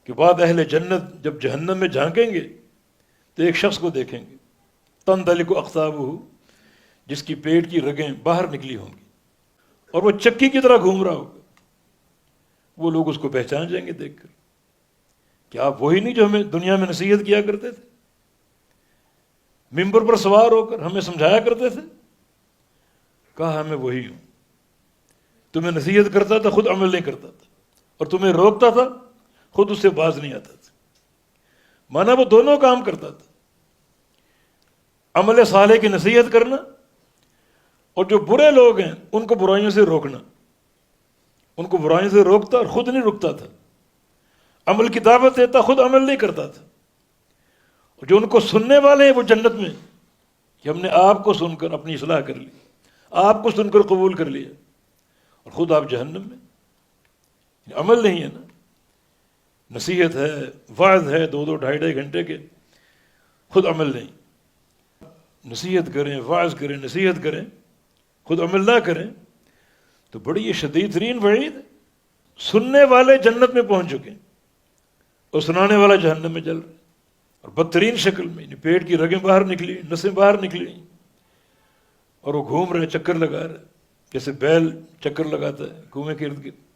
کہ بعد اہل جنت جب جہنم میں جھانکیں گے تو ایک شخص کو دیکھیں گے، تندلق اقطابہ، جس کی پیٹ کی رگیں باہر نکلی ہوں گی اور وہ چکی کی طرح گھوم رہا ہوگا۔ وہ لوگ اس کو پہچان جائیں گے دیکھ کر کہ آپ وہی نہیں جو ہمیں دنیا میں نصیحت کیا کرتے تھے، ممبر پر سوار ہو کر ہمیں سمجھایا کرتے تھے؟ کہا میں وہی ہوں، تمہیں نصیحت کرتا تھا خود عمل نہیں کرتا تھا، اور تمہیں روکتا تھا خود اس سے باز نہیں آتا تھا۔ مانا وہ دونوں کام کرتا تھا، عمل صالح کی نصیحت کرنا اور جو برے لوگ ہیں ان کو برائیوں سے روکنا۔ ان کو برائیوں سے روکتا اور خود نہیں رکتا تھا، عمل کی دعوت دیتا، خود عمل نہیں کرتا تھا۔ اور جو ان کو سننے والے ہیں وہ جنت میں، کہ ہم نے آپ کو سن کر اپنی اصلاح کر لی، آپ کو سن کر قبول کر لیا، اور خود آپ جہنم میں۔ عمل نہیں ہے نا، نصیحت ہے، وعظ ہے 2 2 2.5 گھنٹے کے، خود عمل نہیں۔ نصیحت کریں، وعظ کریں، نصیحت کریں، خود عمل نہ کریں تو بڑی یہ شدید ترین وعید ہے۔ سننے والے جنت میں پہنچ چکے اور سنانے والا جہنم میں جل رہا ہے، اور بدترین شکل میں، یعنی پیٹ کی رگیں باہر نکلی، نسیں باہر نکلی، اور وہ گھوم رہے، چکر لگا رہے، جیسے بیل چکر لگاتا ہے کنویں کے ارد گرد۔